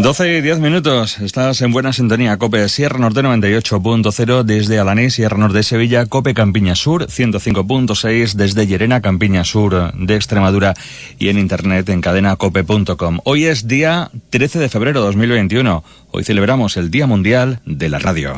12 y 10 minutos, estás en buena sintonía. COPE Sierra Norte 98.0 desde Alaní, Sierra Norte de Sevilla. COPE Campiña Sur 105.6 desde Llerena, Campiña Sur de Extremadura, y en internet en cadenacope.com. Hoy es día 13 de febrero de 2021. Hoy celebramos el Día Mundial de la Radio.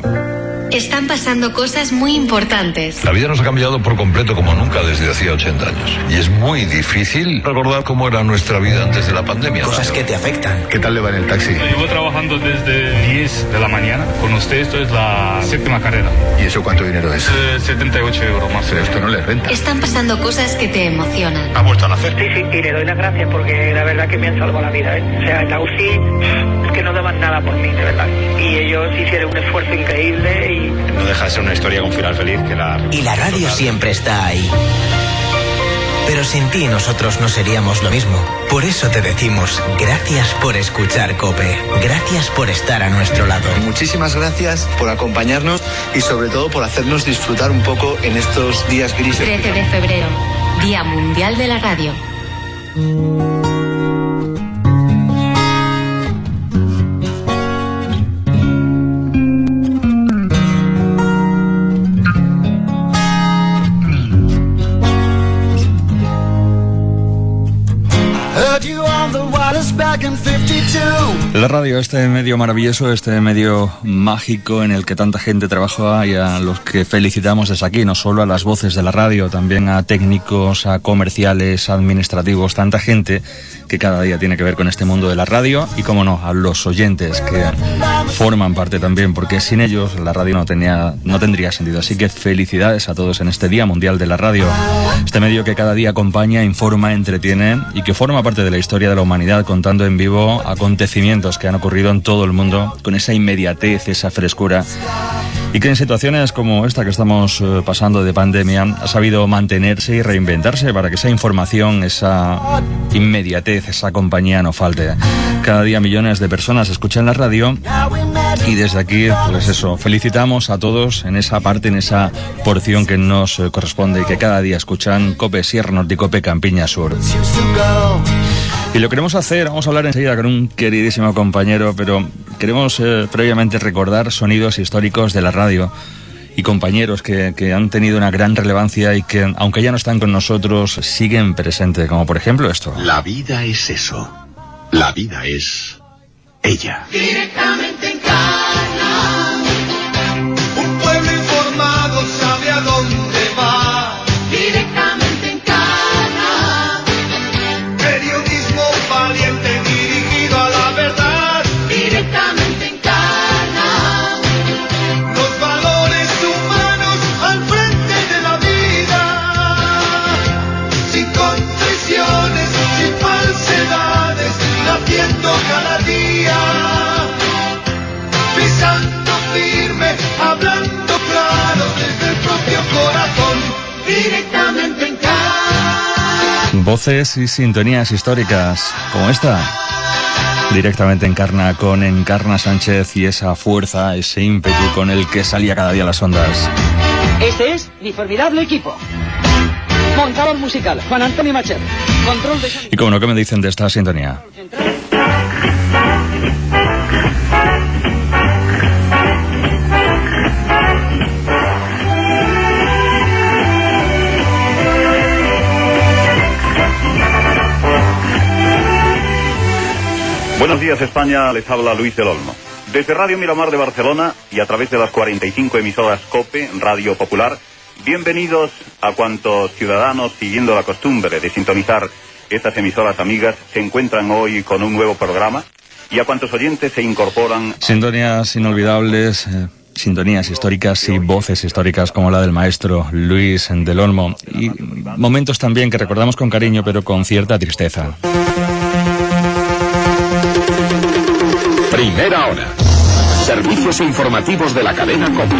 Están pasando cosas muy importantes. La vida nos ha cambiado por completo como nunca desde hacía 80 años. Y es muy difícil recordar cómo era nuestra vida antes de la pandemia. Cosas que te afectan. ¿Qué tal le va en el taxi? Llevo trabajando desde 10 de la mañana. Con usted esto es la 7ª carrera. ¿Y eso cuánto dinero es? 78 euros más. Pero esto no le renta. Están pasando cosas que te emocionan. ¿Ha vuelto a nacer? Sí, y le doy las gracias porque la verdad que me han salvado la vida, ¿eh? O sea, en la UCI es que no daban nada por mí, de verdad. Y ellos hicieron un esfuerzo increíble y... No deja de ser una historia con final feliz que la... Y la radio siempre está ahí. Pero sin ti nosotros no seríamos lo mismo. Por eso te decimos gracias por escuchar COPE. Gracias por estar a nuestro lado. Muchísimas gracias por acompañarnos y sobre todo por hacernos disfrutar un poco en estos días grises. 13 de febrero, Día Mundial de la Radio. La radio, este medio maravilloso, este medio mágico en el que tanta gente trabaja, y a los que felicitamos desde aquí, no solo a las voces de la radio, también a técnicos, a comerciales, a administrativos, tanta gente que cada día tiene que ver con este mundo de la radio, y cómo no, a los oyentes que forman parte también, porque sin ellos la radio no tendría sentido. Así que felicidades a todos en este Día Mundial de la Radio, este medio que cada día acompaña, informa, entretiene y que forma parte de la historia de la humanidad, contando en vivo acontecimientos que han ocurrido en todo el mundo con esa inmediatez, esa frescura, y que en situaciones como esta que estamos pasando de pandemia ha sabido mantenerse y reinventarse para que esa información, esa inmediatez, esa compañía no falte. Cada día millones de personas escuchan la radio, y desde aquí, pues eso, felicitamos a todos en esa parte, en esa porción que nos corresponde y que cada día escuchan COPE Sierra Norte y COPE Campiña Sur. Y lo queremos hacer, vamos a hablar enseguida con un queridísimo compañero, pero queremos previamente recordar sonidos históricos de la radio y compañeros que han tenido una gran relevancia y que, aunque ya no están con nosotros, siguen presentes, como por ejemplo esto. La vida es eso. La vida es ella. Directamente en Encarna. Un pueblo informado sabe a dónde va. Directamente en Encarna. Periodismo valiente dirigido a la verdad. Directamente en Encarna. Los valores humanos al frente de la vida. Sin concesiones, sin falsedades, naciendo cada día. Pisando firme, hablando claro desde el propio corazón, directamente en casa. Voces y sintonías históricas como esta. Directamente Encarna, con Encarna Sánchez y esa fuerza, ese ímpetu con el que salía cada día las ondas. Este es mi formidable equipo. Montador musical, Juan Antonio Machet. Control de sonido. Y como no, ¿qué me dicen de esta sintonía? Buenos días, España, les habla Luis del Olmo. Desde Radio Miramar de Barcelona y a través de las 45 emisoras COPE, Radio Popular, bienvenidos a cuantos ciudadanos, siguiendo la costumbre de sintonizar estas emisoras amigas, se encuentran hoy con un nuevo programa, y a cuantos oyentes se incorporan... Sintonías inolvidables, sintonías históricas y voces históricas como la del maestro Luis del Olmo, y momentos también que recordamos con cariño pero con cierta tristeza. Primera hora. Servicios informativos de la cadena COPE.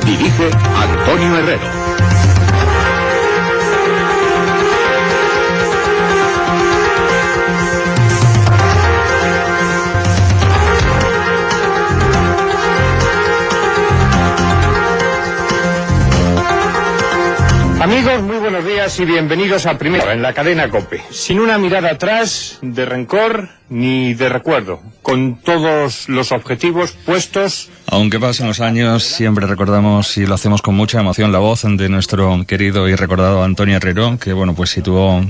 Dirige Antonio Herrero. Amigos, muy buenos días y bienvenidos a Primero en la cadena COPE. Sin una mirada atrás, de rencor ni de recuerdo, con todos los objetivos puestos. Aunque pasen los años, siempre recordamos y lo hacemos con mucha emoción la voz de nuestro querido y recordado Antonio Herrero, que bueno, pues situó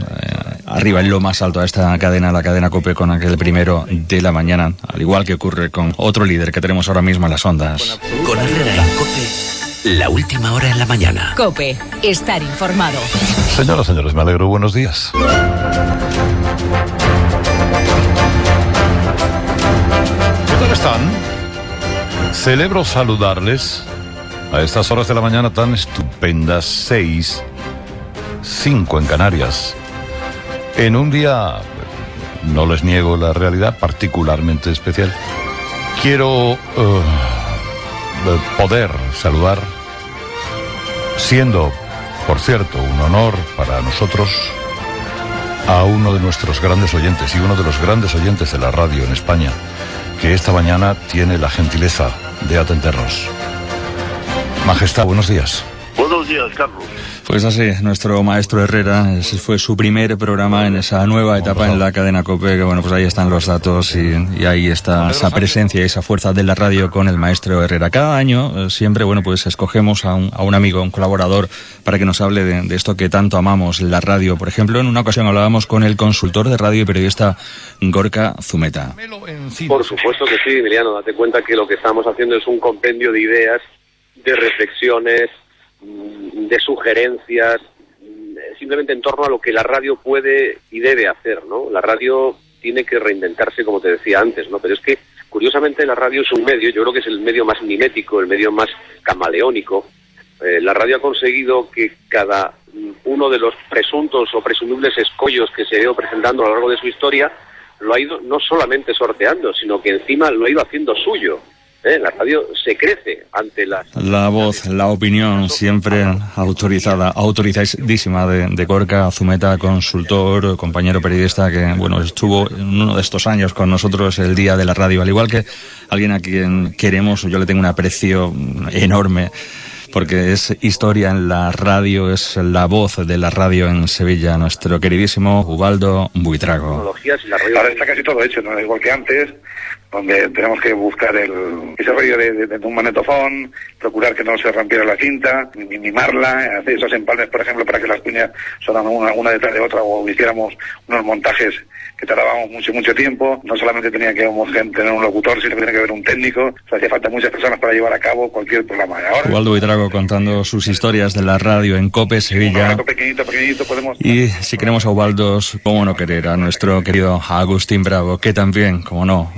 arriba en lo más alto a esta cadena, la cadena COPE, con aquel Primero de la mañana, al igual que ocurre con otro líder que tenemos ahora mismo en las ondas. Con Herrera en COPE, la última hora en la mañana. COPE, estar informado. Señoras, señores, me alegro, buenos días. ¿Qué tal están? Celebro saludarles a estas horas de la mañana tan estupendas, 6:05 en Canarias. En un día, no les niego la realidad, particularmente especial. Quiero poder saludar, siendo, por cierto, un honor para nosotros, a uno de nuestros grandes oyentes y uno de los grandes oyentes de la radio en España, que esta mañana tiene la gentileza de atendernos. Majestad, buenos días. Buenos días, Carlos. Pues así, nuestro maestro Herrera, ese fue su primer programa en esa nueva etapa en la cadena COPE, que bueno, pues ahí están los datos y ahí está esa presencia y esa fuerza de la radio con el maestro Herrera. Cada año, siempre, bueno, pues escogemos a un amigo, un colaborador, para que nos hable de esto que tanto amamos, la radio. Por ejemplo, en una ocasión hablábamos con el consultor de radio y periodista Gorka Zumeta. Por supuesto que sí, Emiliano, date cuenta que lo que estamos haciendo es un compendio de ideas, de reflexiones, de sugerencias, simplemente en torno a lo que la radio puede y debe hacer, ¿no? La radio tiene que reinventarse, como te decía antes, ¿no? Pero es que, curiosamente, la radio es un medio, yo creo que es el medio más mimético, el medio más camaleónico. La radio ha conseguido que cada uno de los presuntos o presumibles escollos que se ha ido presentando a lo largo de su historia lo ha ido no solamente sorteando, sino que encima lo ha ido haciendo suyo. La radio se crece ante la voz, la opinión siempre autorizadísima de Gorka Zumeta, consultor, compañero periodista que bueno estuvo en uno de estos años con nosotros el día de la radio, al igual que alguien a quien queremos, yo le tengo un aprecio enorme, porque es historia en la radio, es la voz de la radio en Sevilla, nuestro queridísimo Ubaldo Buitrago. Ahora está casi todo hecho, ¿no? Igual que antes, donde tenemos que buscar ese rollo de un magnetofón, procurar que no se rompiera la cinta, mimarla, hacer esos empalmes, por ejemplo, para que las cuñas sonaran una detrás de otra, o hiciéramos unos montajes que tardábamos mucho tiempo. No solamente tenía que tener un locutor, sino que tenía que haber un técnico. O sea, hacía falta muchas personas para llevar a cabo cualquier programa. Ahora, Ubaldo Buitrago contando sus historias de la radio en COPE Sevilla. Pequeñito podemos... Y si queremos a Ubaldo, ¿cómo no querer a nuestro querido Agustín Bravo, que también, como no,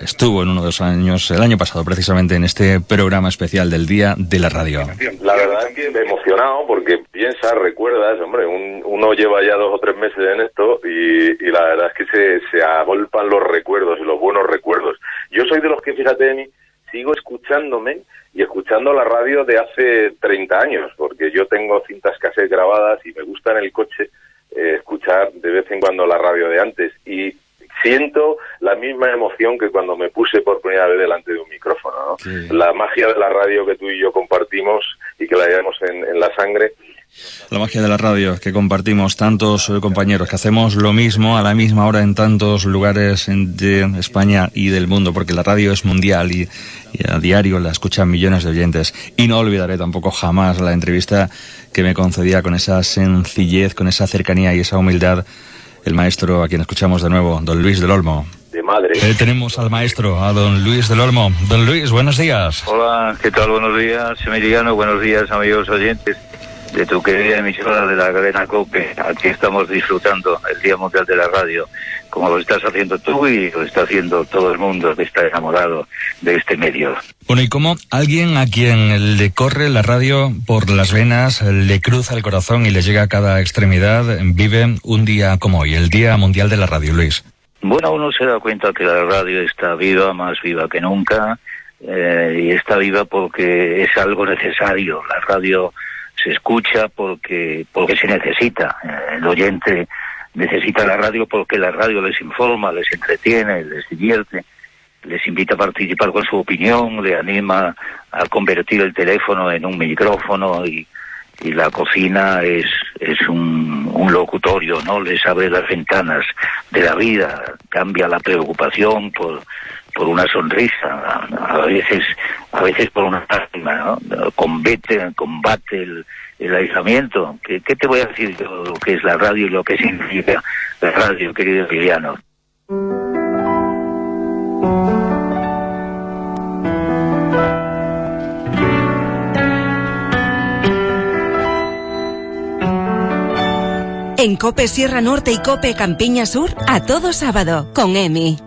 estuvo en uno de los años, el año pasado precisamente, en este programa especial del Día de la Radio. La verdad es que emocionado porque recuerdas, hombre, uno lleva ya 2 o 3 meses en esto y la verdad es que se agolpan los recuerdos y los buenos recuerdos. Yo soy de los que, fíjate, sigo escuchándome y escuchando la radio de hace 30 años, porque yo tengo cintas cassette grabadas y me gusta en el coche escuchar de vez en cuando la radio de antes, y siento la misma emoción que cuando me puse por primera vez delante de un micrófono, ¿no? Sí. La magia de la radio que tú y yo compartimos y que la llevamos en la sangre. La magia de la radio que compartimos tantos compañeros, que hacemos lo mismo a la misma hora en tantos lugares de España y del mundo, porque la radio es mundial y a diario la escuchan millones de oyentes. Y no olvidaré tampoco jamás la entrevista que me concedía con esa sencillez, con esa cercanía y esa humildad el maestro a quien escuchamos de nuevo, don Luis del Olmo. De madre. Tenemos al maestro, a don Luis del Olmo. Don Luis, buenos días. Hola, ¿qué tal? Buenos días, Emiliano. Buenos días, amigos oyentes de tu querida emisora de la cadena COPE. Aquí estamos disfrutando el Día Mundial de la Radio, como lo estás haciendo tú y lo está haciendo todo el mundo que está enamorado de este medio. Bueno, y como alguien a quien le corre la radio por las venas, le cruza el corazón y le llega a cada extremidad, vive un día como hoy, el Día Mundial de la Radio, Luis. Bueno, uno se da cuenta que la radio está viva, más viva que nunca, y está viva porque es algo necesario. La radio se escucha porque se necesita. El oyente necesita la radio porque la radio les informa, les entretiene, les divierte, les invita a participar con su opinión, le anima a convertir el teléfono en un micrófono y y la cocina es un locutorio, ¿no? Les abre las ventanas de la vida, cambia la preocupación por una sonrisa, a veces por una lágrima, ¿no? Combate el aislamiento. ¿Qué te voy a decir de lo que es la radio y lo que significa la radio, querido Emiliano? En COPE Sierra Norte y COPE Campiña Sur, a todo sábado, con Emi.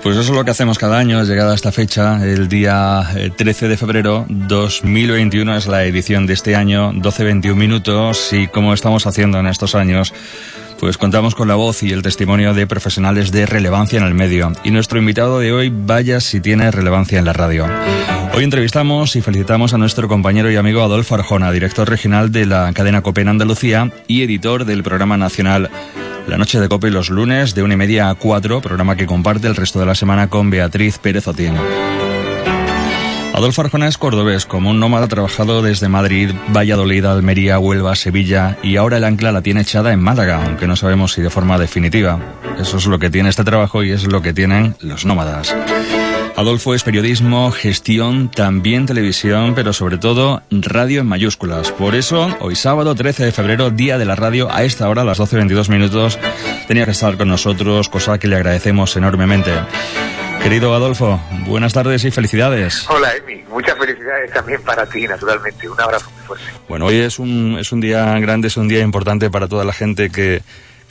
Pues eso es lo que hacemos cada año, llegada a esta fecha, el día 13 de febrero 2021 es la edición de este año, 12:21 minutos, y como estamos haciendo en estos años, pues contamos con la voz y el testimonio de profesionales de relevancia en el medio. Y nuestro invitado de hoy, vaya si tiene relevancia en la radio. Hoy entrevistamos y felicitamos a nuestro compañero y amigo Adolfo Arjona, director regional de la cadena COPE en Andalucía y editor del programa nacional La Noche de COPE los lunes de 1:30 a 4, programa que comparte el resto de la semana con Beatriz Pérez Otín. Adolfo Arjona es cordobés, como un nómada ha trabajado desde Madrid, Valladolid, Almería, Huelva, Sevilla, y ahora el ancla la tiene echada en Málaga, aunque no sabemos si de forma definitiva. Eso es lo que tiene este trabajo y es lo que tienen los nómadas. Adolfo es periodismo, gestión, también televisión, pero sobre todo radio en mayúsculas. Por eso, hoy sábado 13 de febrero, Día de la Radio, a esta hora, a las 12:22 minutos, tenía que estar con nosotros, cosa que le agradecemos enormemente. Querido Adolfo, buenas tardes y felicidades. Hola, Emi. Muchas felicidades también para ti, naturalmente. Un abrazo muy fuerte. Bueno, hoy es un día grande, es un día importante para toda la gente que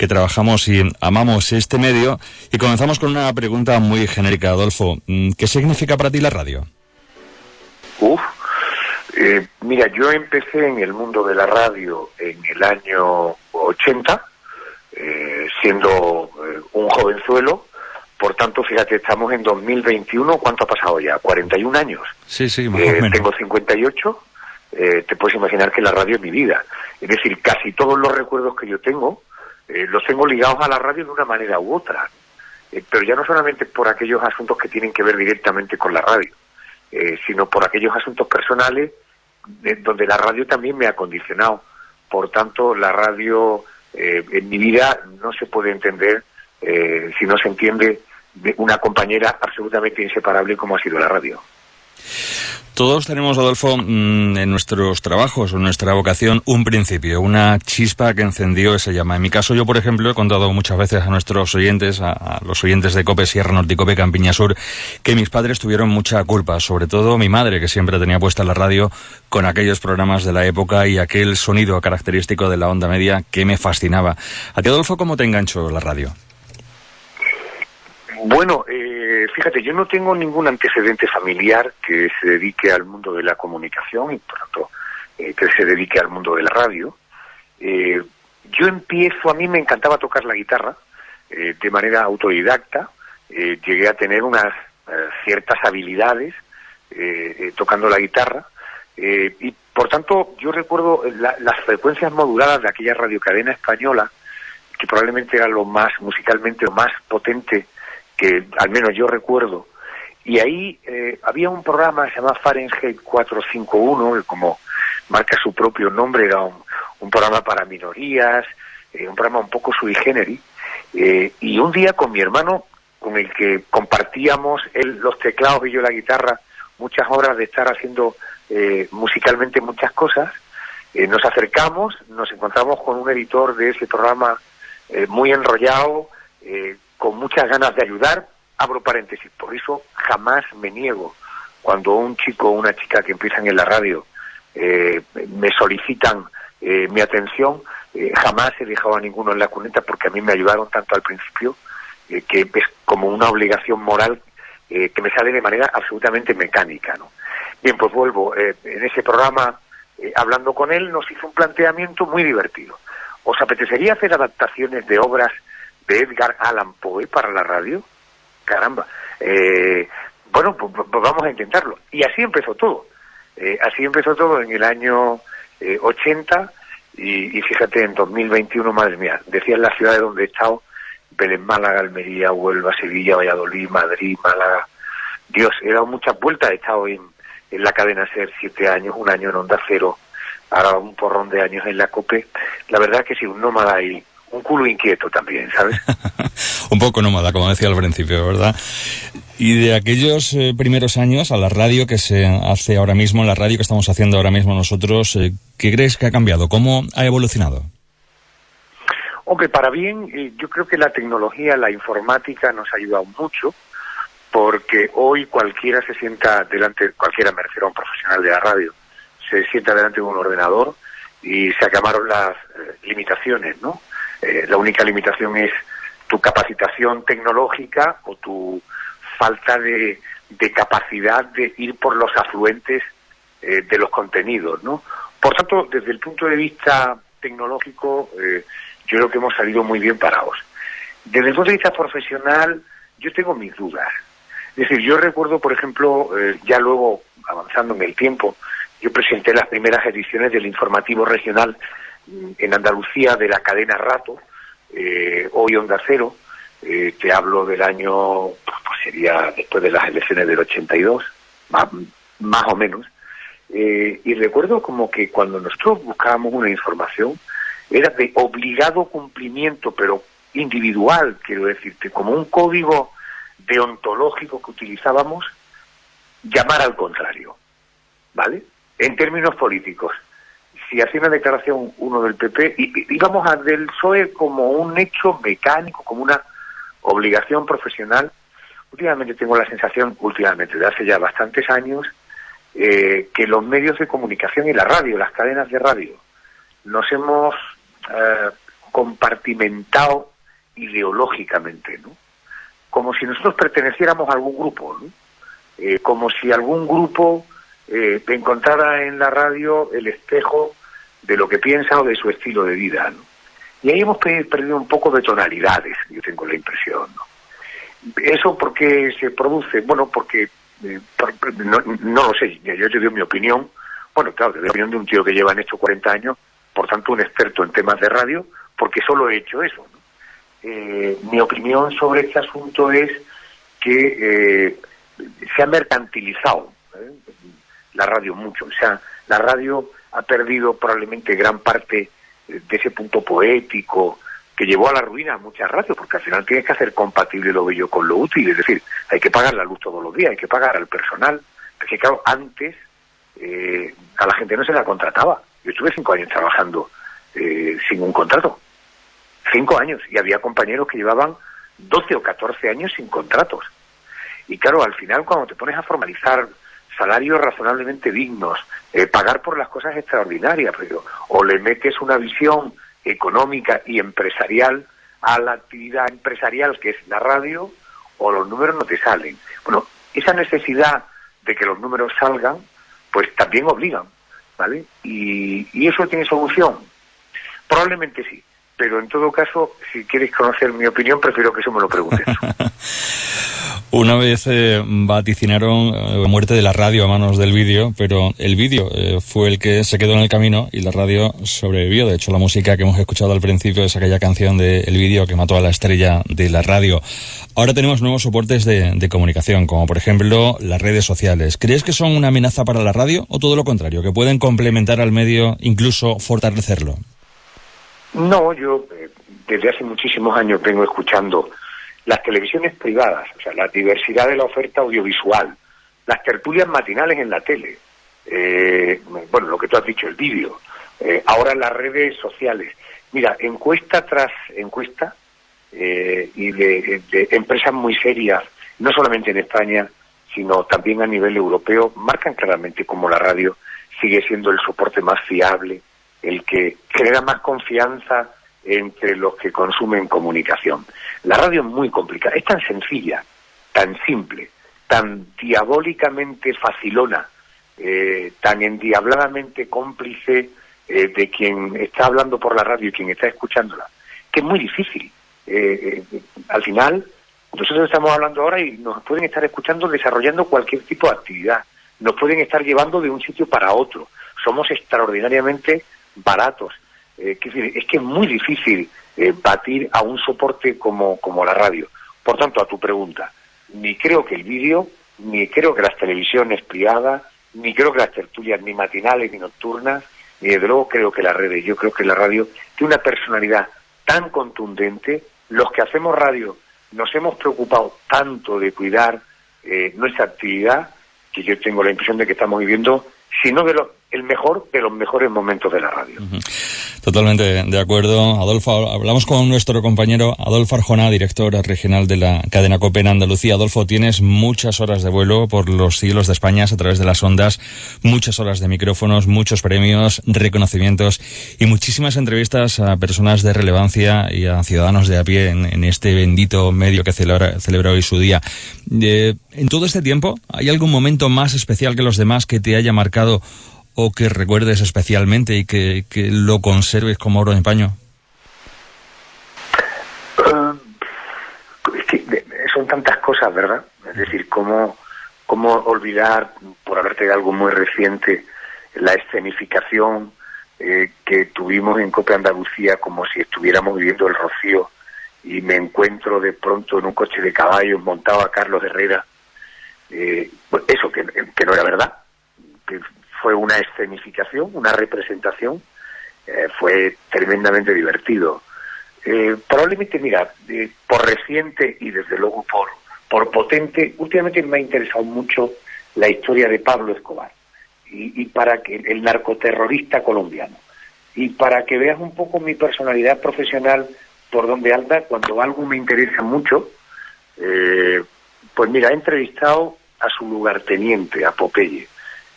trabajamos y amamos este medio. Y comenzamos con una pregunta muy genérica, Adolfo. ¿Qué significa para ti la radio? Mira, yo empecé en el mundo de la radio en el año 80, siendo un jovenzuelo. Por tanto, fíjate, estamos en 2021, ¿cuánto ha pasado ya? 41 años. Sí, más o menos. Tengo 58, te puedes imaginar que la radio es mi vida. Es decir, casi todos los recuerdos que yo tengo, los tengo ligados a la radio de una manera u otra. Pero ya no solamente por aquellos asuntos que tienen que ver directamente con la radio, sino por aquellos asuntos personales donde la radio también me ha condicionado. Por tanto, la radio en mi vida no se puede entender si no se entiende de una compañera absolutamente inseparable como ha sido la radio. Todos tenemos, Adolfo, en nuestros trabajos o en nuestra vocación un principio, una chispa que encendió esa llama. En mi caso, yo, por ejemplo, he contado muchas veces a nuestros oyentes, a los oyentes de COPE Sierra Norte y COPE Campiña Sur, que mis padres tuvieron mucha culpa, sobre todo mi madre, que siempre tenía puesta la radio con aquellos programas de la época y aquel sonido característico de la onda media que me fascinaba. ¿A ti, Adolfo, cómo te enganchó la radio? Bueno, fíjate, yo no tengo ningún antecedente familiar que se dedique al mundo de la comunicación y, por tanto, que se dedique al mundo de la radio. Yo empiezo, a mí me encantaba tocar la guitarra de manera autodidacta. Llegué a tener unas ciertas habilidades tocando la guitarra y, por tanto, yo recuerdo las frecuencias moduladas de aquella radiocadena española, que probablemente era lo más, musicalmente, lo más potente que al menos yo recuerdo, y ahí había un programa que se llama Fahrenheit 451, que como marca su propio nombre, era un programa para minorías, un programa un poco sui generis, y un día con mi hermano, con el que compartíamos él los teclados y yo la guitarra, muchas horas de estar haciendo musicalmente muchas cosas, nos acercamos, nos encontramos con un editor de ese programa muy enrollado, con muchas ganas de ayudar. Abro paréntesis, por eso jamás me niego cuando un chico o una chica que empiezan en la radio me solicitan mi atención. Jamás he dejado a ninguno en la cuneta, porque a mí me ayudaron tanto al principio que es como una obligación moral que me sale de manera absolutamente mecánica, ¿no? Bien, pues vuelvo. En ese programa, hablando con él, nos hizo un planteamiento muy divertido. ¿Os apetecería hacer adaptaciones de obras de Edgar Allan Poe para la radio? Caramba. Bueno, pues vamos a intentarlo. Y así empezó todo. Así empezó todo en el año 80 y fíjate, en 2021, madre mía, decían las ciudades donde he estado: Belén, Málaga, Almería, Huelva, Sevilla, Valladolid, Madrid, Málaga. Dios, he dado muchas vueltas, he estado en en la cadena SER 7 años, 1 año en Onda Cero, ahora un porrón de años en la COPE. La verdad que sí, un nómada y un culo inquieto también, ¿sabes? Un poco nómada, como decía al principio, ¿verdad? Y de aquellos primeros años a la radio que se hace ahora mismo, la radio que estamos haciendo ahora mismo nosotros, ¿qué crees que ha cambiado? ¿Cómo ha evolucionado? Hombre, para bien, yo creo que la tecnología, la informática nos ha ayudado mucho, porque hoy cualquiera se sienta delante, cualquiera, me refiero a un profesional de la radio, se sienta delante de un ordenador y se acabaron las limitaciones, ¿no? La única limitación es tu capacitación tecnológica o tu falta de capacidad de ir por los afluentes de los contenidos, ¿no? Por tanto, desde el punto de vista tecnológico, yo creo que hemos salido muy bien parados. Desde el punto de vista profesional, yo tengo mis dudas. Es decir, yo recuerdo, por ejemplo, ya luego, avanzando en el tiempo, yo presenté las primeras ediciones del informativo regional en Andalucía de la cadena Rato, hoy Onda Cero. Te hablo del año, pues sería después de las elecciones del 82, más o menos. Y recuerdo como que cuando nosotros buscábamos una información, era de obligado cumplimiento, pero individual, quiero decirte, como un código deontológico que utilizábamos, llamar al contrario, ¿vale? En términos políticos, si hacía una declaración uno del PP, íbamos a del PSOE como un hecho mecánico, como una obligación profesional. Últimamente tengo la sensación, de hace ya bastantes años, que los medios de comunicación y la radio, las cadenas de radio, nos hemos compartimentado ideológicamente, ¿no? Como si nosotros perteneciéramos a algún grupo, ¿no? Como si algún grupo encontrara en la radio el espejo de lo que piensa o de su estilo de vida, ¿no? Y ahí hemos perdido un poco de tonalidades, yo tengo la impresión, ¿no? ¿Eso por qué se produce? Bueno, porque, no lo sé, yo te doy mi opinión. Bueno, claro, te doy la opinión de un tío que lleva en esto 40 años, por tanto un experto en temas de radio, porque solo he hecho eso, ¿no? Mi opinión sobre este asunto es que se ha mercantilizado la radio mucho. O sea, la radio ha perdido probablemente gran parte de ese punto poético que llevó a la ruina a muchas radios, porque al final tienes que hacer compatible lo bello con lo útil. Es decir, hay que pagar la luz todos los días, hay que pagar al personal. Porque claro, antes a la gente no se la contrataba. Yo estuve 5 años trabajando sin un contrato. 5 años. Y había compañeros que llevaban 12 o 14 años sin contratos. Y claro, al final cuando te pones a formalizar salarios razonablemente dignos, pagar por las cosas extraordinarias, pero, o le metes una visión económica y empresarial a la actividad empresarial que es la radio, o los números no te salen. Bueno, esa necesidad de que los números salgan, pues también obligan, ¿vale? Y eso tiene solución. Probablemente sí, pero en todo caso, si quieres conocer mi opinión, prefiero que eso me lo preguntes. Una vez vaticinaron la muerte de la radio a manos del vídeo, pero el vídeo fue el que se quedó en el camino y la radio sobrevivió. De hecho, la música que hemos escuchado al principio es aquella canción del vídeo que mató a la estrella de la radio. Ahora tenemos nuevos soportes de comunicación, como por ejemplo las redes sociales. ¿Crees que son una amenaza para la radio o todo lo contrario, que pueden complementar al medio, incluso fortalecerlo? No, yo desde hace muchísimos años vengo escuchando las televisiones privadas, o sea, la diversidad de la oferta audiovisual, las tertulias matinales en la tele, bueno, lo que tú has dicho, el vídeo, ahora las redes sociales. Mira, encuesta tras encuesta y de empresas muy serias, no solamente en España, sino también a nivel europeo, marcan claramente cómo la radio sigue siendo el soporte más fiable, el que genera más confianza entre los que consumen comunicación. La radio es muy complicada, es tan sencilla, tan simple, tan diabólicamente facilona, tan endiabladamente cómplice de quien está hablando por la radio y quien está escuchándola, que es muy difícil. Al final, nosotros estamos hablando ahora y nos pueden estar escuchando desarrollando cualquier tipo de actividad, nos pueden estar llevando de un sitio para otro, somos extraordinariamente baratos. Es que es muy difícil batir a un soporte como la radio. Por tanto, a tu pregunta, ni creo que el vídeo, ni creo que las televisiones privadas, ni creo que las tertulias, ni matinales, ni nocturnas, ni desde luego creo que las redes. Yo creo que la radio tiene una personalidad tan contundente. Los que hacemos radio nos hemos preocupado tanto de cuidar nuestra actividad, que yo tengo la impresión de que estamos viviendo, si no el mejor de los mejores momentos de la radio. Totalmente de acuerdo, Adolfo. Hablamos con nuestro compañero Adolfo Arjona, director regional de la cadena COPE en Andalucía. Adolfo, tienes muchas horas de vuelo por los cielos de España a través de las ondas, muchas horas de micrófonos, muchos premios, reconocimientos y muchísimas entrevistas a personas de relevancia y a ciudadanos de a pie en este bendito medio que celebra hoy su día. En todo este tiempo, ¿hay algún momento más especial que los demás que te haya marcado o que recuerdes especialmente y que lo conserves como oro en paño? Es que son tantas cosas, ¿verdad? Es decir, ¿cómo olvidar, por hablarte de algo muy reciente, la escenificación que tuvimos en COPE Andalucía, como si estuviéramos viviendo el Rocío, y me encuentro de pronto en un coche de caballos montado a Carlos Herrera? Eso que no era verdad, que fue una escenificación, una representación, fue tremendamente divertido. Probablemente, mira, por reciente y desde luego por potente, últimamente me ha interesado mucho la historia de Pablo Escobar, y para que el narcoterrorista colombiano, y para que veas un poco mi personalidad profesional por donde anda, cuando algo me interesa mucho, pues mira, he entrevistado a su lugarteniente, a Popeye,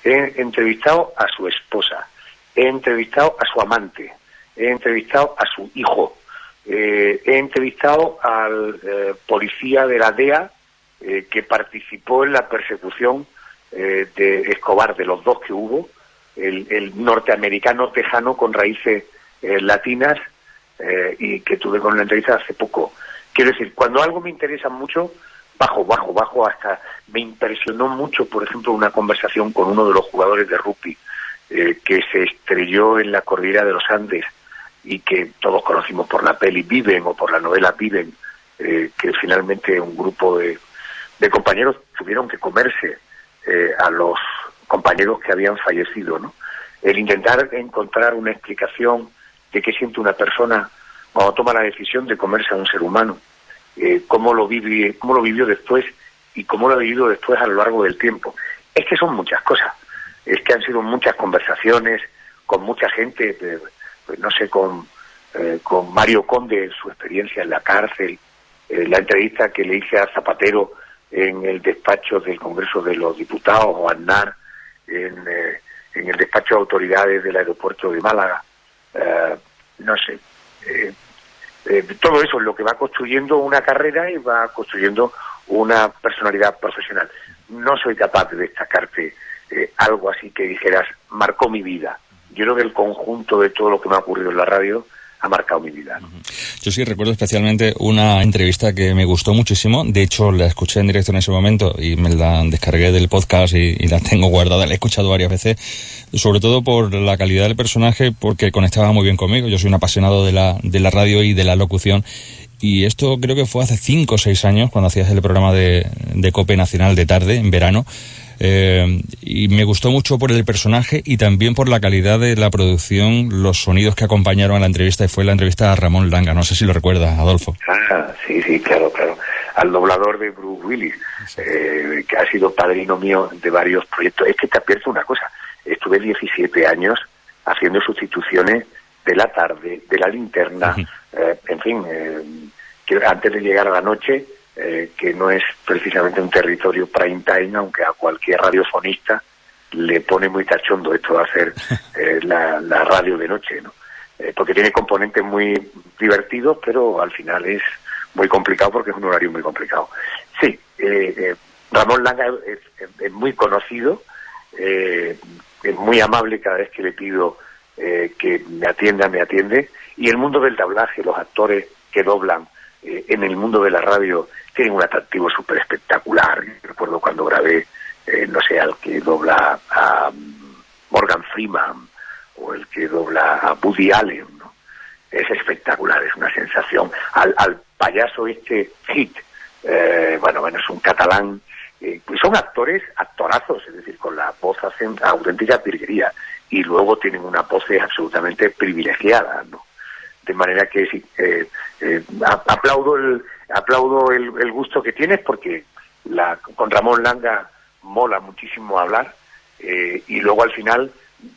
he entrevistado a su esposa, he entrevistado a su amante, he entrevistado a su hijo, he entrevistado al policía de la DEA que participó en la persecución de Escobar, de los dos que hubo, el norteamericano tejano con raíces latinas, y que tuve con una entrevista hace poco. Quiero decir, cuando algo me interesa mucho, bajo, hasta me impresionó mucho, por ejemplo, una conversación con uno de los jugadores de rugby que se estrelló en la cordillera de los Andes y que todos conocimos por la peli Viven o por la novela Viven, que finalmente un grupo de compañeros tuvieron que comerse a los compañeros que habían fallecido, ¿no? El intentar encontrar una explicación de qué siente una persona cuando toma la decisión de comerse a un ser humano, cómo lo vivió después y cómo lo ha vivido después a lo largo del tiempo. Es que son muchas cosas, es que han sido muchas conversaciones con mucha gente, pues no sé, con Mario Conde, su experiencia en la cárcel, la entrevista que le hice a Zapatero en el despacho del Congreso de los Diputados, o a Aznar en el despacho de autoridades del aeropuerto de Málaga. No sé, todo eso es lo que va construyendo una carrera y va construyendo una personalidad profesional. No soy capaz de destacarte algo así que dijeras, marcó mi vida. Yo creo que el conjunto de todo lo que me ha ocurrido en la radio ha marcado mi vida, ¿no? Yo sí recuerdo especialmente una entrevista que me gustó muchísimo. De hecho, la escuché en directo en ese momento y me la descargué del podcast y la tengo guardada. La he escuchado varias veces, sobre todo por la calidad del personaje, porque conectaba muy bien conmigo. Yo soy un apasionado de la radio y de la locución. Y esto creo que fue hace 5 o 6 años, cuando hacías el programa de COPE Nacional de tarde, en verano. Y me gustó mucho por el personaje y también por la calidad de la producción, los sonidos que acompañaron a la entrevista, y fue la entrevista a Ramón Langa. No sé si lo recuerdas, Adolfo. Sí, claro. Al doblador de Bruce Willis, que ha sido padrino mío de varios proyectos. Es que te advierto una cosa, estuve 17 años haciendo sustituciones de la tarde, de la linterna, en fin, que antes de llegar a la noche, que no es precisamente un territorio prime time, aunque a cualquier radiofonista le pone muy cachondo esto de hacer la radio de noche, ¿no? Porque tiene componentes muy divertidos, pero al final es muy complicado porque es un horario muy complicado. Sí, Ramón Langa es muy conocido, es muy amable cada vez que le pido que me atiende, y el mundo del doblaje, los actores que doblan en el mundo de la radio tienen un atractivo súper espectacular. Recuerdo cuando grabé, no sé, al que dobla a Morgan Freeman o el que dobla a Woody Allen, ¿no? Es espectacular, es una sensación. Al payaso Hit, bueno, es un catalán son actorazos, es decir, con la voz hacen auténtica virguería y luego tienen una voz absolutamente privilegiada, ¿no? De manera que sí, aplaudo el gusto que tienes, porque con Ramón Langa mola muchísimo hablar, y luego al final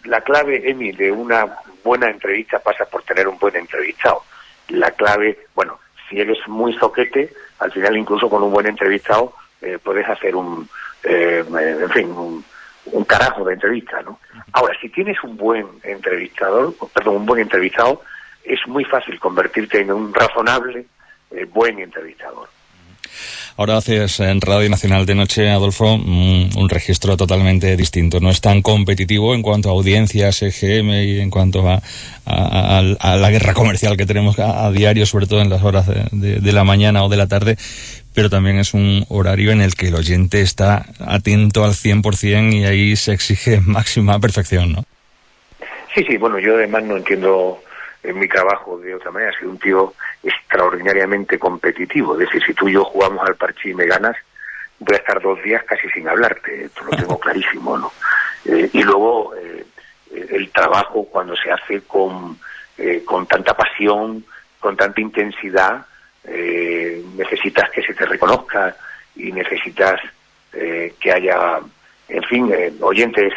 la clave, Emi, de una buena entrevista pasa por tener un buen entrevistado. La clave, bueno, si eres muy zoquete, al final incluso con un buen entrevistado puedes hacer un carajo de entrevista, ¿no? Ahora, si tienes un buen entrevistado, es muy fácil convertirte en un razonable buen entrevistador. Ahora haces en Radio Nacional de Noche, Adolfo, un registro totalmente distinto. No es tan competitivo en cuanto a audiencias, EGM y en cuanto a la guerra comercial que tenemos a diario, sobre todo en las horas de la mañana o de la tarde, pero también es un horario en el que el oyente está atento al 100% y ahí se exige máxima perfección, ¿no? Sí, bueno, yo además no entiendo en mi trabajo de otra manera. Soy un tío extraordinariamente competitivo, es decir, si tú y yo jugamos al parchís y me ganas, voy a estar 2 días casi sin hablarte, esto lo tengo clarísimo, ¿no? Y luego el trabajo, cuando se hace con tanta pasión, con tanta intensidad, necesitas que se te reconozca y necesitas que haya, en fin, oyentes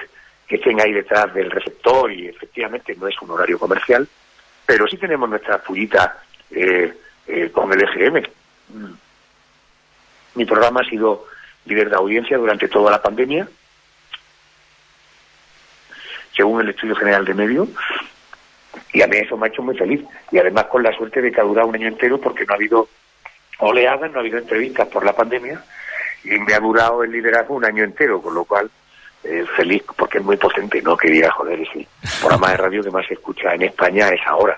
que estén ahí detrás del receptor, y efectivamente no es un horario comercial, pero sí tenemos nuestra pullita con el EGM. Mi programa ha sido líder de audiencia durante toda la pandemia, según el Estudio General de Medios, y a mí eso me ha hecho muy feliz. Y además con la suerte de que ha durado un año entero, porque no ha habido oleadas, no ha habido entrevistas por la pandemia, y me ha durado el liderazgo un año entero, con lo cual feliz, porque es muy potente, ¿no? Que diga, joder, es el programa de radio que más se escucha en España es ahora.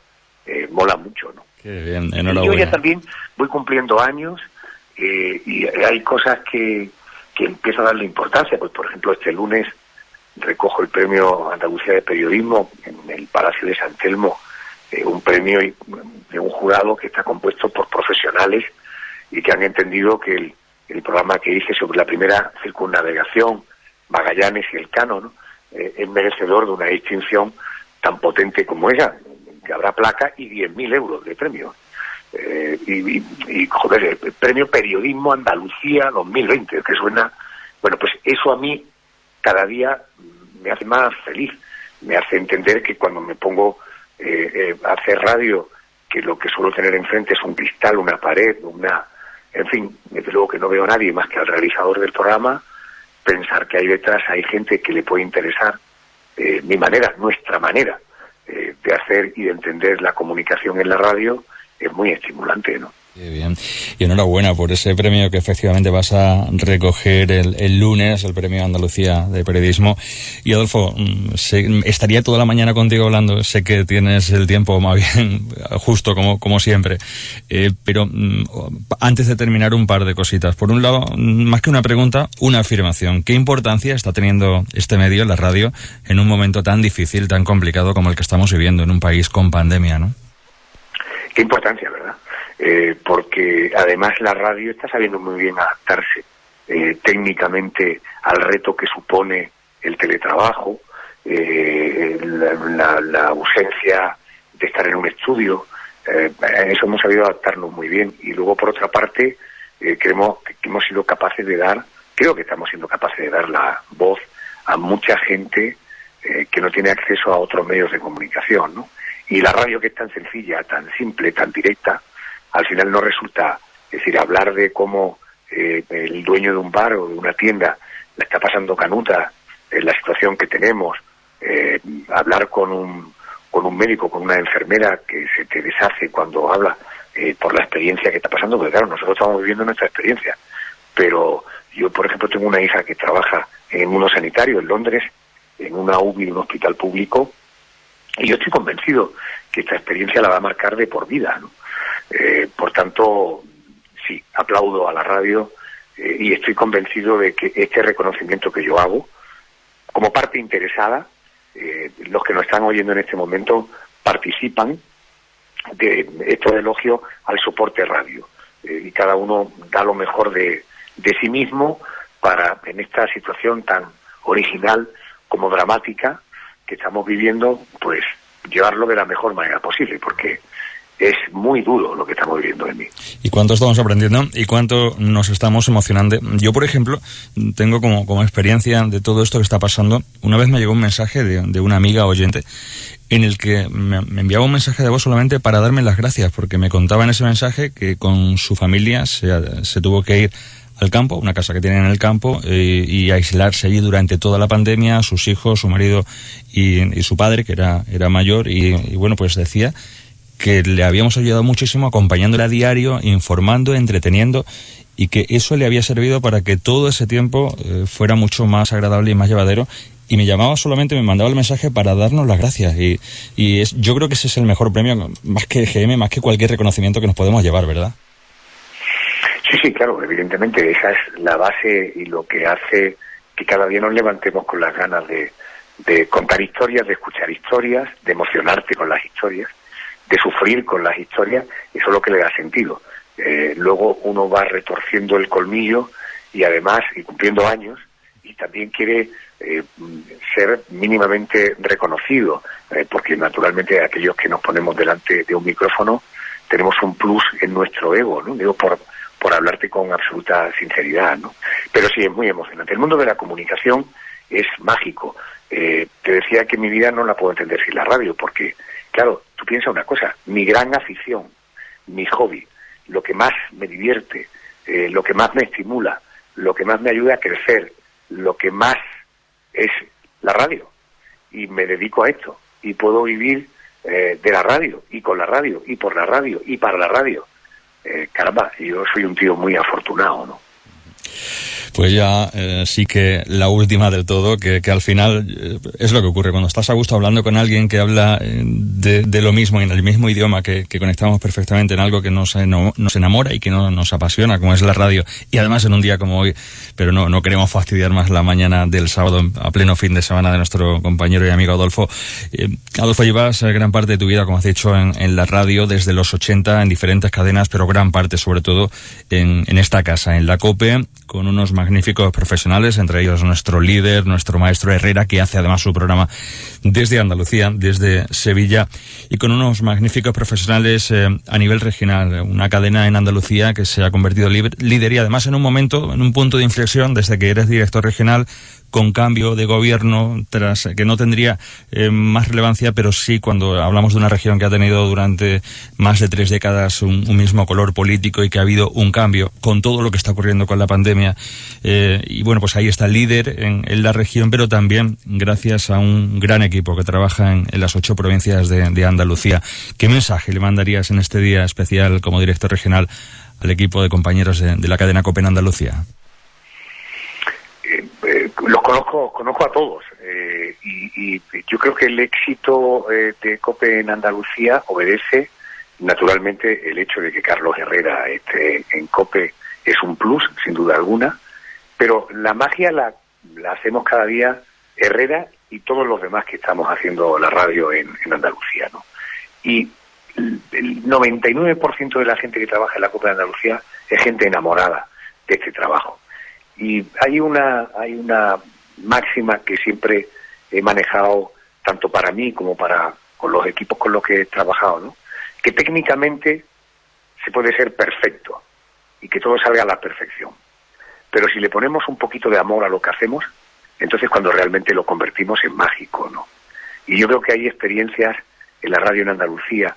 Mola mucho, ¿no? Qué bien, enhorabuena. Y yo ya también voy cumpliendo años, y hay cosas que empiezo a darle importancia. Pues, por ejemplo, este lunes recojo el premio Andalucía de Periodismo en el Palacio de San Telmo, un premio de un jurado que está compuesto por profesionales y que han entendido que el programa que hice sobre la primera circunnavegación, Magallanes y Elcano, ¿no? Es merecedor de una distinción tan potente como esa, que habrá placa y 10.000 euros de premio. Joder, el premio Periodismo Andalucía 2020, que suena... Bueno, pues eso a mí cada día me hace más feliz, me hace entender que cuando me pongo a hacer radio, que lo que suelo tener enfrente es un cristal, una pared, en fin, desde luego que no veo a nadie más que al realizador del programa, pensar que ahí detrás hay gente que le puede interesar mi manera, nuestra manera de hacer y de entender la comunicación en la radio, es muy estimulante, ¿no? Qué bien. Y enhorabuena por ese premio que efectivamente vas a recoger el lunes, el premio Andalucía de Periodismo. Y Adolfo, estaría toda la mañana contigo hablando, sé que tienes el tiempo más bien justo como siempre, pero antes de terminar, un par de cositas. Por un lado, más que una pregunta, una afirmación. ¿Qué importancia está teniendo este medio, la radio, en un momento tan difícil, tan complicado como el que estamos viviendo en un país con pandemia, ¿no? Qué importancia, ¿verdad? Porque además la radio está sabiendo muy bien adaptarse técnicamente al reto que supone el teletrabajo, la ausencia de estar en un estudio. Eso hemos sabido adaptarnos muy bien. Y luego, por otra parte, creo que estamos siendo capaces de dar la voz a mucha gente que no tiene acceso a otros medios de comunicación, ¿no? Y la radio, que es tan sencilla, tan simple, tan directa, al final no resulta, es decir, hablar de cómo el dueño de un bar o de una tienda la está pasando canuta en la situación que tenemos, hablar con un médico, con una enfermera que se te deshace cuando habla por la experiencia que está pasando, porque claro, nosotros estamos viviendo nuestra experiencia, pero yo, por ejemplo, tengo una hija que trabaja en uno sanitario en Londres, en una UBI, en un hospital público, y yo estoy convencido que esta experiencia la va a marcar de por vida, ¿no? Por tanto, sí, aplaudo a la radio y estoy convencido de que este reconocimiento que yo hago, como parte interesada, los que nos están oyendo en este momento participan de estos elogios al soporte radio, y cada uno da lo mejor de sí mismo para, en esta situación tan original como dramática que estamos viviendo, pues llevarlo de la mejor manera posible, porque es muy duro lo que estamos viviendo en mí. Y cuánto estamos aprendiendo y cuánto nos estamos emocionando. Yo, por ejemplo, tengo como experiencia de todo esto que está pasando. Una vez me llegó un mensaje de una amiga oyente en el que me enviaba un mensaje de voz solamente para darme las gracias, porque me contaba en ese mensaje que con su familia se tuvo que ir al campo, una casa que tienen en el campo, y aislarse allí durante toda la pandemia, sus hijos, su marido y su padre, que era mayor, y bueno, pues decía que le habíamos ayudado muchísimo acompañándola a diario, informando, entreteniendo, y que eso le había servido para que todo ese tiempo fuera mucho más agradable y más llevadero. Y me llamaba solamente, me mandaba el mensaje para darnos las gracias. Yo creo que ese es el mejor premio, más que EGM, más que cualquier reconocimiento que nos podemos llevar, ¿verdad? Sí, claro, evidentemente esa es la base y lo que hace que cada día nos levantemos con las ganas de contar historias, de escuchar historias, de emocionarte con las historias, de sufrir con las historias. Eso es lo que le da sentido. Luego uno va retorciendo el colmillo y además, y cumpliendo años, y también quiere ser mínimamente reconocido, porque naturalmente aquellos que nos ponemos delante de un micrófono tenemos un plus en nuestro ego, ¿no? Digo, por hablarte con absoluta sinceridad, ¿no? Pero sí, es muy emocionante. El mundo de la comunicación es mágico. Te decía que mi vida no la puedo entender sin la radio, porque, claro, tú piensas una cosa, mi gran afición, mi hobby, lo que más me divierte, lo que más me estimula, lo que más me ayuda a crecer, lo que más es la radio. Y me dedico a esto. Y puedo vivir de la radio, y con la radio, y por la radio, y para la radio. Caramba, yo soy un tío muy afortunado, ¿no? Pues ya sí que la última del todo, que al final es lo que ocurre cuando estás a gusto hablando con alguien que habla de lo mismo, en el mismo idioma, que conectamos perfectamente en algo que nos enamora y que nos apasiona, como es la radio, y además en un día como hoy. Pero no queremos fastidiar más la mañana del sábado a pleno fin de semana de nuestro compañero y amigo Adolfo. Adolfo, llevas gran parte de tu vida, como has dicho, en la radio desde los 80, en diferentes cadenas, pero gran parte sobre todo en esta casa, en la COPE, con unos magníficos profesionales, entre ellos nuestro líder, nuestro maestro Herrera, que hace además su programa desde Andalucía, desde Sevilla, y con unos magníficos profesionales a nivel regional, una cadena en Andalucía que se ha convertido líder y además en un punto de inflexión desde que eres director regional, con cambio de gobierno, que no tendría más relevancia, pero sí cuando hablamos de una región que ha tenido durante más de 3 décadas un mismo color político y que ha habido un cambio con todo lo que está ocurriendo con la pandemia. Y bueno, pues ahí está el líder en la región, pero también gracias a un gran equipo que trabaja en las 8 provincias de Andalucía. ¿Qué mensaje le mandarías en este día especial como director regional al equipo de compañeros de la cadena COPE en Andalucía? Los conozco a todos y yo creo que el éxito de COPE en Andalucía obedece naturalmente el hecho de que Carlos Herrera esté en COPE. Es un plus, sin duda alguna, pero la magia la hacemos cada día Herrera y todos los demás que estamos haciendo la radio en Andalucía, ¿no? Y el 99% de la gente que trabaja en la COPE de Andalucía es gente enamorada de este trabajo. Y hay una máxima que siempre he manejado tanto para mí como con los equipos con los que he trabajado, ¿no? Que técnicamente se puede ser perfecto y que todo salga a la perfección. Pero si le ponemos un poquito de amor a lo que hacemos, entonces cuando realmente lo convertimos en mágico, ¿no? Y yo creo que hay experiencias en la radio en Andalucía,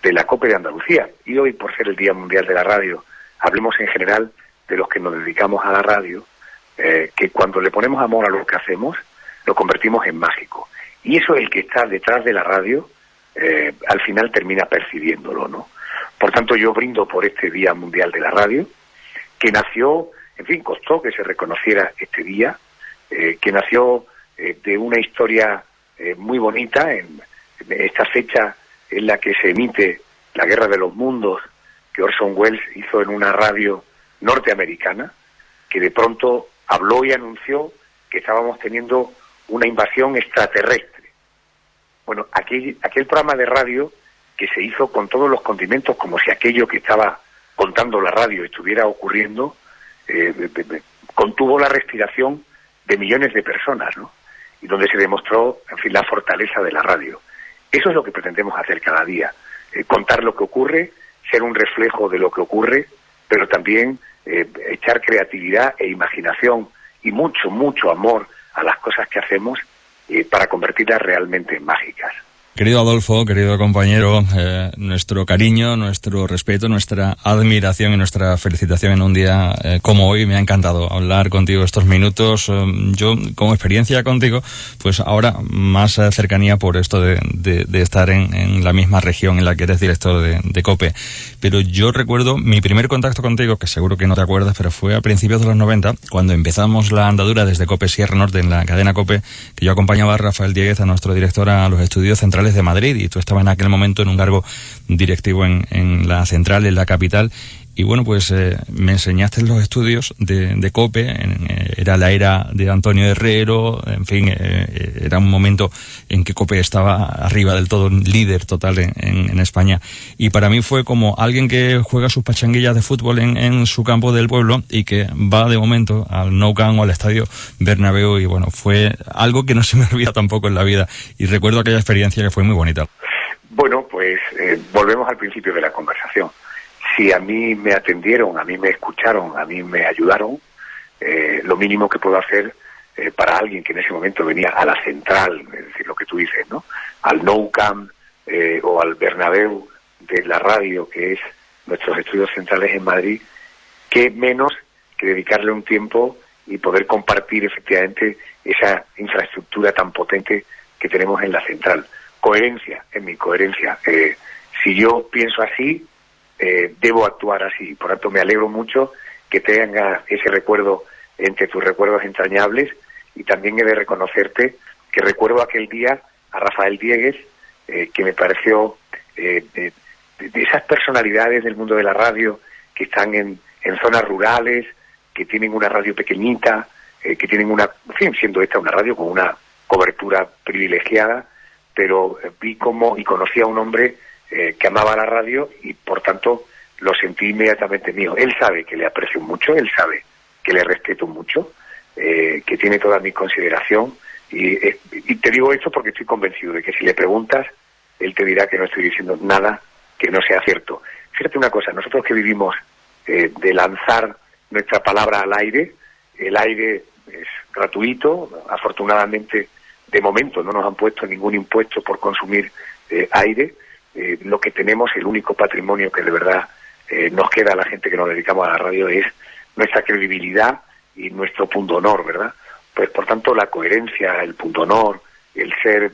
de la COPE de Andalucía, y hoy por ser el Día Mundial de la Radio, hablemos en general de los que nos dedicamos a la radio, que cuando le ponemos amor a lo que hacemos, lo convertimos en mágico. Y eso el que está detrás de la radio, al final termina percibiéndolo, ¿no? Por tanto, yo brindo por este Día Mundial de la Radio, que nació, en fin, costó que se reconociera este día, que nació de una historia muy bonita, en esta fecha en la que se emite La Guerra de los Mundos, que Orson Welles hizo en una radio norteamericana, que de pronto habló y anunció que estábamos teniendo una invasión extraterrestre. Bueno, aquel programa de radio que se hizo con todos los condimentos, como si aquello que estaba contando la radio estuviera ocurriendo, contuvo la respiración de millones de personas, ¿no? Y donde se demostró, en fin, la fortaleza de la radio. Eso es lo que pretendemos hacer cada día, contar lo que ocurre, ser un reflejo de lo que ocurre, pero también echar creatividad e imaginación y mucho, mucho amor a las cosas que hacemos para convertirlas realmente en mágicas. Querido Adolfo, querido compañero, nuestro cariño, nuestro respeto, nuestra admiración y nuestra felicitación en un día como hoy. Me ha encantado hablar contigo estos minutos. Yo, como experiencia contigo, pues ahora más cercanía por esto de estar en la misma región en la que eres director de COPE. Pero yo recuerdo mi primer contacto contigo, que seguro que no te acuerdas, pero fue a principios de los 90, cuando empezamos la andadura desde COPE Sierra Norte en la cadena COPE, que yo acompañaba a Rafael Dieguez, a nuestro director, a los estudios centrales de Madrid, y tú estabas en aquel momento en un cargo directivo en la central, en la capital, y bueno, pues me enseñaste los estudios de COPE, era la era de Antonio Herrero, en fin, era un momento en que COPE estaba arriba del todo, líder total en España, y para mí fue como alguien que juega sus pachanguillas de fútbol en su campo del pueblo y que va de momento al Nou Camp o al Estadio Bernabéu, y bueno, fue algo que no se me olvida tampoco en la vida, y recuerdo aquella experiencia que fue muy bonita. Bueno, pues volvemos al principio de la conversación. Si a mí me atendieron, a mí me escucharon, a mí me ayudaron, lo mínimo que puedo hacer para alguien que en ese momento venía a la central, es decir, lo que tú dices, ¿no? Al Nou Camp o al Bernabéu de la radio, que es nuestros estudios centrales en Madrid, qué menos que dedicarle un tiempo y poder compartir efectivamente esa infraestructura tan potente que tenemos en la central. Coherencia, en mi coherencia. Si yo pienso así, debo actuar así. Por tanto, me alegro mucho que tengas ese recuerdo entre tus recuerdos entrañables, y también he de reconocerte que recuerdo aquel día a Rafael Dieguez, que me pareció de esas personalidades del mundo de la radio que están en zonas rurales, que tienen una radio pequeñita, que tienen en fin, siendo esta una radio con una cobertura privilegiada, pero vi cómo y conocí a un hombre que amaba la radio y por tanto lo sentí inmediatamente mío. Él sabe que le aprecio mucho, él sabe que le respeto mucho, que tiene toda mi consideración, y te digo esto porque estoy convencido de que si le preguntas, él te dirá que no estoy diciendo nada que no sea cierto. Fíjate una cosa, nosotros que vivimos de lanzar nuestra palabra al aire, el aire es gratuito, afortunadamente de momento no nos han puesto ningún impuesto por consumir aire. Lo que tenemos, el único patrimonio que de verdad nos queda a la gente que nos dedicamos a la radio, es nuestra credibilidad y nuestro pundonor, ¿verdad? Pues por tanto la coherencia, el pundonor, el ser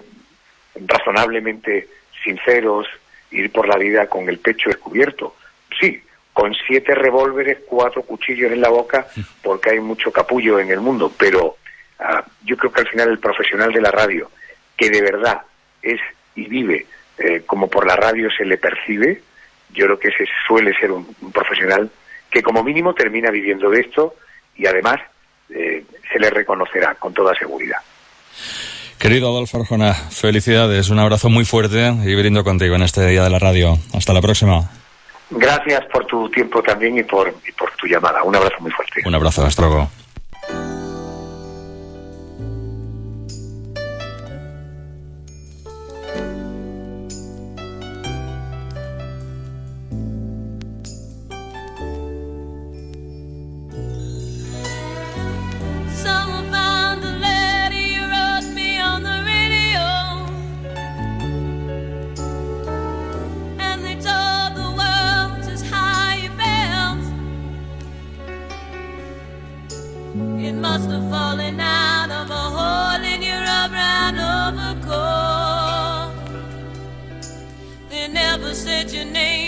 razonablemente sinceros, ir por la vida con el pecho descubierto, sí, con 7 revólveres, 4 cuchillos en la boca, porque hay mucho capullo en el mundo, pero yo creo que al final el profesional de la radio, que de verdad es y vive como por la radio se le percibe, yo creo que ese suele ser un profesional que como mínimo termina viviendo de esto, y además se le reconocerá con toda seguridad. Querido Adolfo Arjona, felicidades, un abrazo muy fuerte y brindo contigo en este día de la radio. Hasta la próxima. Gracias por tu tiempo también y por tu llamada. Un abrazo muy fuerte. Un abrazo, hasta luego. Said your name.